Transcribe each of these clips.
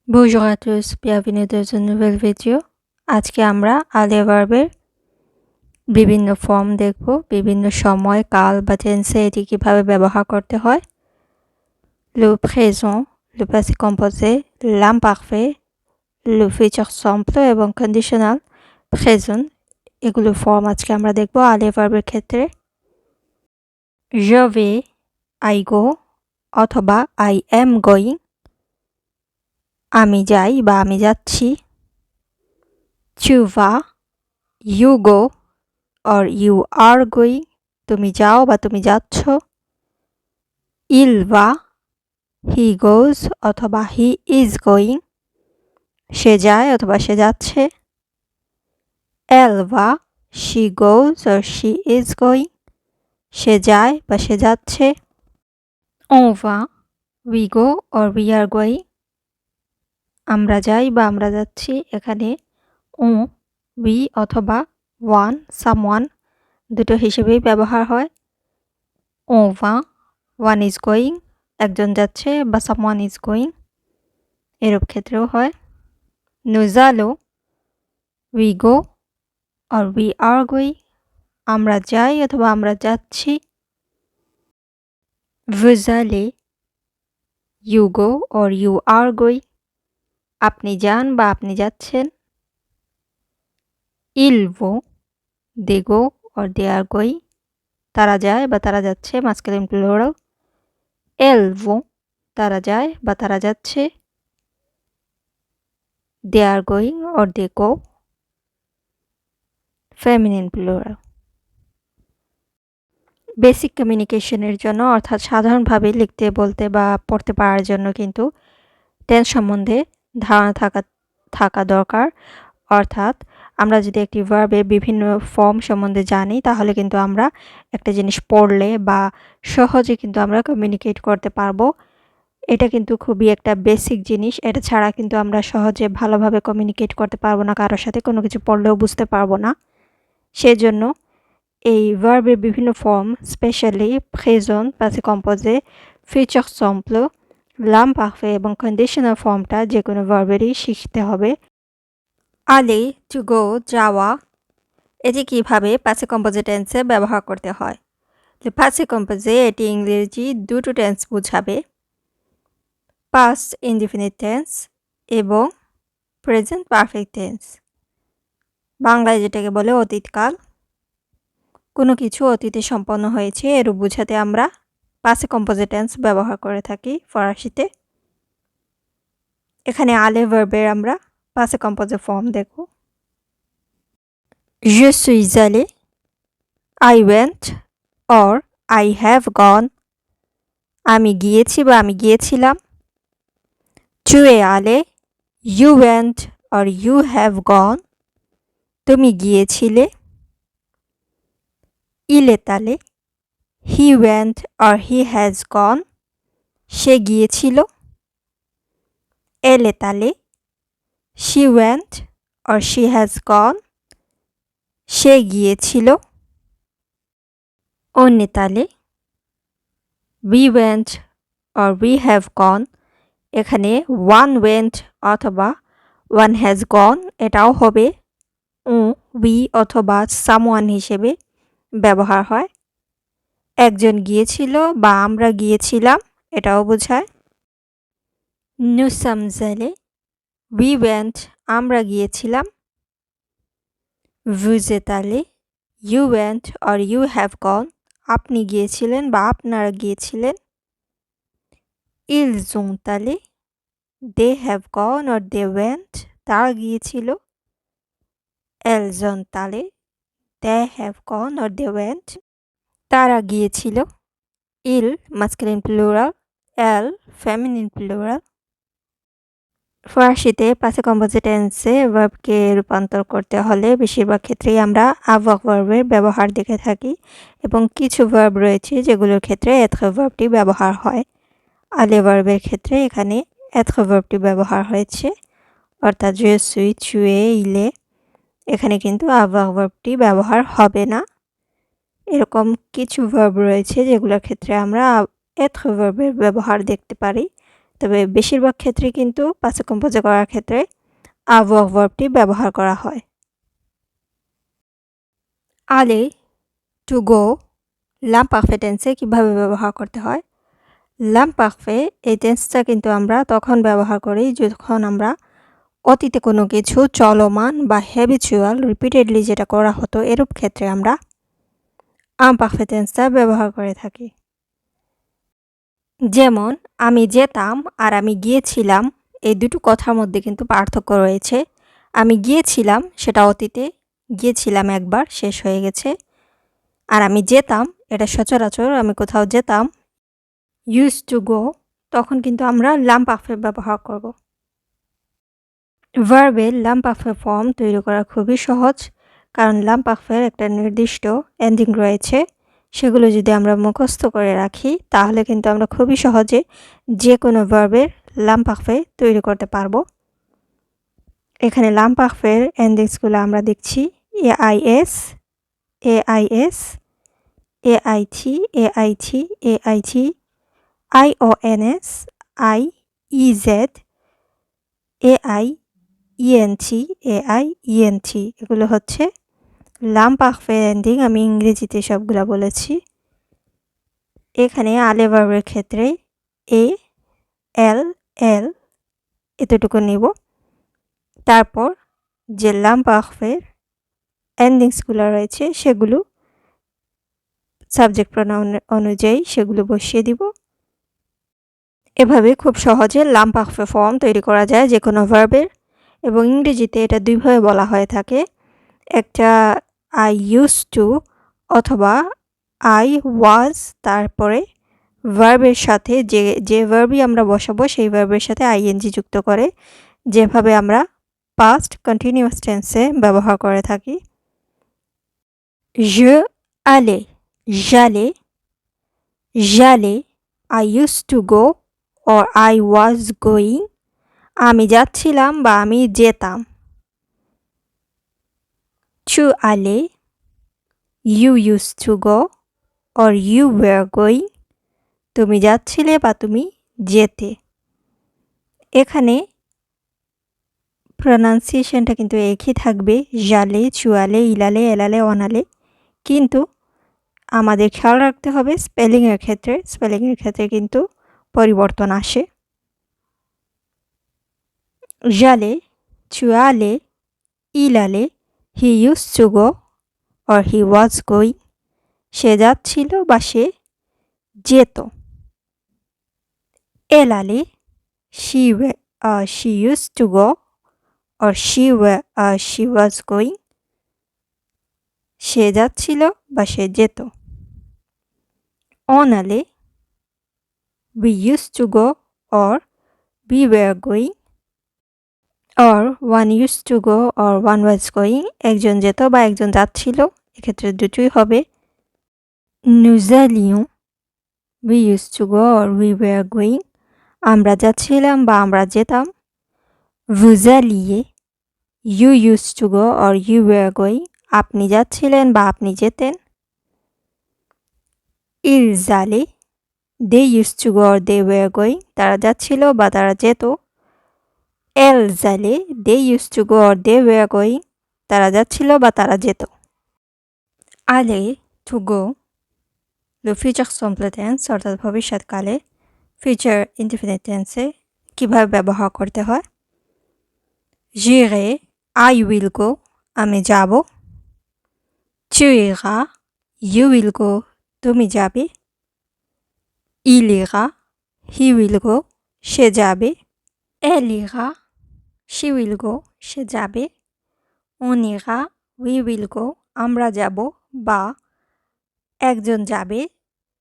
Bonjour à tous, bienvenue dans une nouvelle vidéo. আজকে আমরা আলে ভার্বের বিভিন্ন ফর্ম দেখব, বিভিন্ন সময়, কাল বা টেন্সে এটি কিভাবে ব্যবহার করতে হয়। Le présent, le passé composé, l'imparfait, le futur simple এবং conditional present এগুলো ফর্ম আজকে আমরা দেখব আলে ভার্বের ক্ষেত্রে। Je vais, I go অথবা I am going, আমি যাই বা আমি যাচ্ছি। Tu vas, you go or you are going, তুমি যাও বা তুমি যাচ্ছ। Il va, he goes অথবা he is going, সে যায় অথবা সে যাচ্ছে। Elle va, she goes or she is going, সে যায় বা সে যাচ্ছে। On va, we go or we are going, আমরা যাই বা আমরা যাচ্ছি। এখানে on, we অথবা one, someone দুটো হিসেবেই ব্যবহার হয়। On va, one is going, একজন যাচ্ছে বা someone is going, এরূপ ক্ষেত্রেও হয়। Nous allons, we go or we are going, আমরা যাই অথবা আমরা যাচ্ছি। Vous allez, you go or you are going, আপনি যান বা আপনি যাচ্ছেন। Ils vont, they go or they are going, তারা যায় বা তারা যাচ্ছে, masculine plural। Elles vont, তারা যায় বা তারা যাচ্ছে। They are going or they go, feminine plural। Basic কমিউনিকেশনের জন্য অর্থাৎ সাধারণভাবে লিখতে বলতে বা পড়তে পারার জন্য কিন্তু টেন্স সম্বন্ধে ধারণা থাকা দরকার। অর্থাৎ আমরা যদি একটি ভার্বের বিভিন্ন ফর্ম সম্বন্ধে জানি তাহলে কিন্তু আমরা একটা জিনিস পড়লে বা সহজে কিন্তু আমরা কমিউনিকেট করতে পারবো। এটা কিন্তু খুবই একটা বেসিক জিনিস। এটা ছাড়া কিন্তু আমরা সহজে ভালোভাবে কমিউনিকেট করতে পারবো না, কারোর সাথে কোনো কিছু পড়লেও বুঝতে পারবো না। সেজন্য এই ভার্বের বিভিন্ন ফর্ম, স্পেশালি প্রেজেন্ট, পাসে কম্পোজে, ফিউচার সিম্পল, l'imparfait এবং কন্ডিশনাল ফর্মটা যে কোনো ভার্বেরই শিখতে হবে। আলে, টু গো, যাওয়া, এটি কিভাবে পাসে কম্পোজে টেন্সে ব্যবহার করতে হয়। পাসে কম্পোজে এটি ইংরেজি দুটো টেন্স বোঝাবে, পাস্ট ইনডিফিনিট টেন্স এবং প্রেজেন্ট পারফেক্ট টেন্স। বাংলায় যেটাকে বলে অতীতকাল। কোনো কিছু অতীতে সম্পন্ন হয়েছে এরূপ বোঝাতে আমরা পাসে কম্পোজে টেন্স ব্যবহার করে থাকি ফরাসিতে। এখানে আলে ভার্বের আমরা পাসে কম্পোজে ফর্ম দেখব। Je suis allé, I went or I have gone, আমি গিয়েছি বা আমি গিয়েছিলাম। Tu es allé, you went or you have gone, তুমি গিয়েছিলে। Il est allé, he went or he has gone, সে গিয়েছিল। Elle est allée, she went or she has gone, সে গিয়েছিল। On est allé, we went or we have gone, এখানে one went অথবা one has gone এটাও হবে we অথবা someone হিসেবে ব্যবহার হয়। একজন গিয়েছিল বা আমরা গিয়েছিলাম এটাও বোঝায়। Nous sommes allés, we went, আমরা গিয়েছিলাম। Vous êtes allés, you went or you have gone, আপনি গিয়েছিলেন বা আপনারা গিয়েছিলেন। Ils sont allés, they have gone or they went, তারা গিয়েছিল। Elles sont allées, they have gone or they went, তারা গিয়েছিল। Il, masculine plural, elle, feminine plural। ফরাসিতে পাসে কম্পোজে টেন্সে ভার্বকে রূপান্তর করতে হলে বেশিরভাগ ক্ষেত্রেই আমরা avoir ভার্বের ব্যবহার দেখে থাকি এবং কিছু ভার্ব রয়েছে যেগুলোর ক্ষেত্রে être ভার্বটি ব্যবহার হয়। আলে ভার্বের ক্ষেত্রে এখানে être ভার্বটি ব্যবহার হয়েছে, অর্থাৎ je suis, tu es, il est, এখানে কিন্তু avoir ভার্বটি ব্যবহার হবে না। এরকম কিছু ভার্ব রয়েছে যেগুলোর ক্ষেত্রে আমরা être ভার্বের ব্যবহার দেখতে পারি, তবে বেশিরভাগ ক্ষেত্রে কিন্তু পাসে কম্পোজে করার ক্ষেত্রে avoir ভার্বটি ব্যবহার করা হয়। aller, to go, l'imparfait টেন্সে কিভাবে ব্যবহার করতে হয়? l'imparfait এই টেন্সটা কিন্তু আমরা তখন ব্যবহার করি যখন আমরা অতীতে কোনো কিছু চলমান বা হ্যাবিচুয়াল রিপিটেডলি যেটা করা হতো এরূপ ক্ষেত্রে আমরা imparfait টেন্সটা ব্যবহার করে থাকি। যেমন আমি যেতাম আর আমি গিয়েছিলাম, এই দুটো কথার মধ্যে কিন্তু পার্থক্য রয়েছে। আমি গিয়েছিলাম সেটা অতীতে, গিয়েছিলাম একবার, শেষ হয়ে গেছে। আর আমি যেতাম এটা সচরাচর আমি কোথাও যেতাম, used to go, তখন কিন্তু আমরা l'imparfait ব্যবহার করব। ভার্বের l'imparfait ফর্ম তৈরি করা খুবই সহজ, কারণ l'imparfait একটা নির্দিষ্ট এন্ডিং রয়েছে। সেগুলো যদি আমরা মুখস্থ করে রাখি তাহলে কিন্তু আমরা খুবই সহজে যে কোনো ভার্বের l'imparfait তৈরি করতে পারবো। এখানে l'imparfait এন্ডিংসগুলো আমরা দেখছি AIS, AIS, AIT, AIT, AIT, IONS, IEZ, AIENT, AIENT, এগুলো হচ্ছে l'imparfait এন্ডিং। আমি ইংরেজিতে সবগুলো বলেছি। এখানে aller ভার্বের ক্ষেত্রে A, L, L এতটুকু নেব। তারপর যে l'imparfait এন্ডিংসগুলো রয়েছে সেগুলো সাবজেক্ট প্রোনাউন অনুযায়ী সেগুলো বসিয়ে দিব। এভাবে খুব সহজে l'imparfait ফর্ম তৈরি করা যায় যে কোনো ভার্বের, এবং ইংরেজিতে এটা দুইভাবে বলা হয়ে থাকে। একটা I used to অথবা I was, তারপরে ভার্বের সাথে যে ভার্বই আমরা বসাবো সেই ভার্বের সাথে ing যুক্ত করে, যেভাবে আমরা পাস্ট কন্টিনিউয়াস টেন্সে ব্যবহার করে থাকি। je allais, j'allais, j'allais, I used to go or I was going, আমি যাচ্ছিলাম বা আমি যেতাম। tu allais, you used to go or you were going, তুমি যাচ্ছিলে বা তুমি যেতে। এখানে প্রনাউন্সিয়েশনটা কিন্তু একই থাকবে, জালে, চুয়ালে, ইলালে, এলালে, অনালে, কিন্তু আমাদের খেয়াল রাখতে হবে স্পেলিংয়ের ক্ষেত্রে কিন্তু পরিবর্তন আসে। জালে, চুয়ালে, ইলালে, হি used to go or he was going, সে যাচ্ছিল বা সে যেত। এলালে, she used to go or she was going, সে যাচ্ছিল বা সে যেত। অনালে, we used to go or we were going, or one used to go or one was going, একজন যেত বা একজন যাচ্ছিল, এক্ষেত্রে দুটোই হবে। nous allions, we used to go or we were going, আমরা যাচ্ছিলাম বা আমরা যেতাম। vous alliez, you used to go or you were going, আপনি যাচ্ছিলেন বা আপনি যেতেন। ils allaient, they used to go or they were going, তারা যাচ্ছিল বা তারা যেত। elles allaient, they used to go or they were going, তারা যাচ্ছিল বা তারা যেত। aller, to go, le future simple tense অর্থাৎ ভবিষ্যৎকালে future indefinite tense কিভাবে ব্যবহার করতে হয়? j'irai, I will go, আমি যাব। tu iras, you will go, তুমি যাবে। il ira, he will go, সে যাবে। elle ira, she will go, সে যাবে। on ira, we will go, আমরা যাব বা একজন যাবে।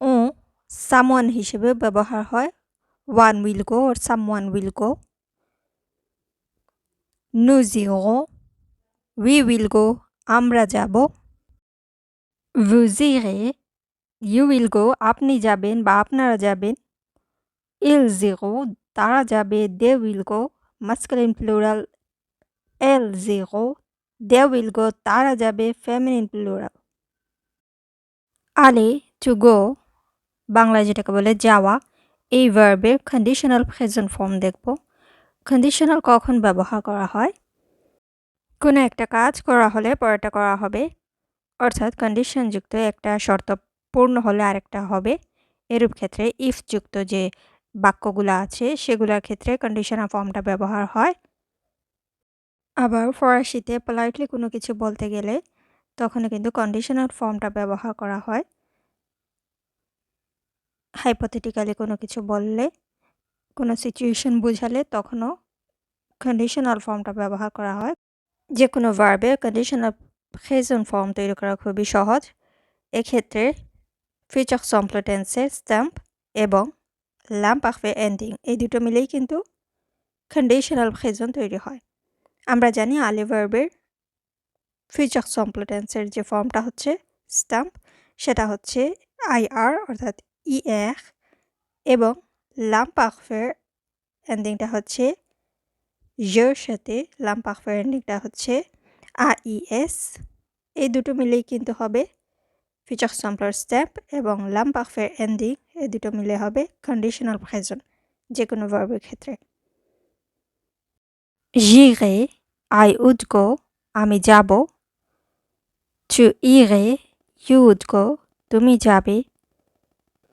on someone হিসেবে ব্যবহার হয়, one will go or someone will go। nous irons, we will go, আমরা যাব। vous irez, you will go, আপনি যাবেন বা আপনারা যাবেন। ils iront, তারা যাবে। they will go, masculine plural, elles iront, they will go, তারা যাবে। feminine plural। aller, to go, বাংলায় যেটাকে বলে যাওয়া, এই ভার্বের কন্ডিশনাল প্রেজেন্ট ফর্ম দেখব। কন্ডিশনাল কখন ব্যবহার করা হয়? কোনো একটা কাজ করা হলে পরেরটা করা হবে, অর্থাৎ কন্ডিশনযুক্ত একটা শর্ত পূর্ণ হলে আরেকটা হবে। এরূপ ক্ষেত্রে ইফ যুক্ত যে বাক্যগুলো আছে সেগুলোর ক্ষেত্রে কন্ডিশনাল ফর্মটা ব্যবহার হয়। আবার ফরাসিতে পোলাইটলি কোনো কিছু বলতে গেলে তখনও কিন্তু কন্ডিশনাল ফর্মটা ব্যবহার করা হয়। হাইপোথেটিক্যালি কোনো কিছু বললে, কোনো সিচুয়েশন বোঝালে তখনও কন্ডিশনাল ফর্মটা ব্যবহার করা হয়। যে কোনো ভার্বে কন্ডিশনাল প্রেজেন্ট ফর্ম তৈরি করা খুবই সহজ। এক্ষেত্রে ফিউচার সিম্পল টেন্সের স্ট্যাম্প এবং l'imparfait এন্ডিং এই দুটো মিলেই কিন্তু কন্ডিশনাল প্রেজেন্ট তৈরি হয়। আমরা জানি আলে ভার্বের ফিউচার সিম্পল টেন্সের যে ফর্মটা হচ্ছে স্ট্যাম্প, সেটা হচ্ছে IR অর্থাৎ ER, এবং l'imparfait এন্ডিংটা হচ্ছে এর সাথে l'imparfait এন্ডিংটা হচ্ছে AIS। এই দুটো মিলেই কিন্তু হবে ফিউচার সিম্পল স্ট্যাম্প এবং l'imparfait এন্ডিং, এই দুটো মিলে হবে কন্ডিশনাল প্রেজেন্ট যে কোনো ভার্বের ক্ষেত্রে। j'irai, I would go, আমি যাব। tu irais, you would go, তুমি যাবে।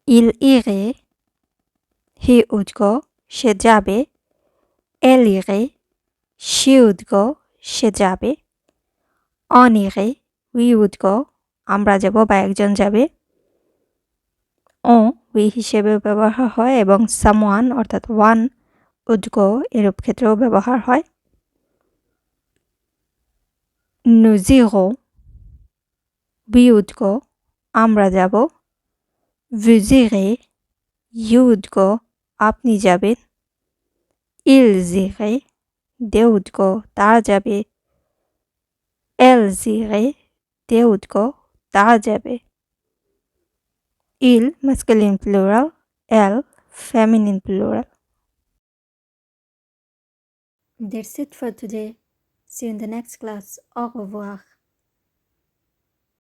il irait, he would go, সে যাবে। elle irait, she would go, সে যাবে। on irait, we would go, আমরা যাব বা একজন যাবে। on we হিসেবে ব্যবহার হয় এবং someone অর্থাৎ one would go এরূপ ক্ষেত্রেও ব্যবহার হয়। nous irons, we would go, আমরা যাব। vous irez, you would go, আপনি যাবেন। ils iraient, they would go, তারা যাবে। elles iraient, they would go, তারা যাবে। il masculine plural, elle feminine plural. That's it for today. See you in the next class. Au revoir.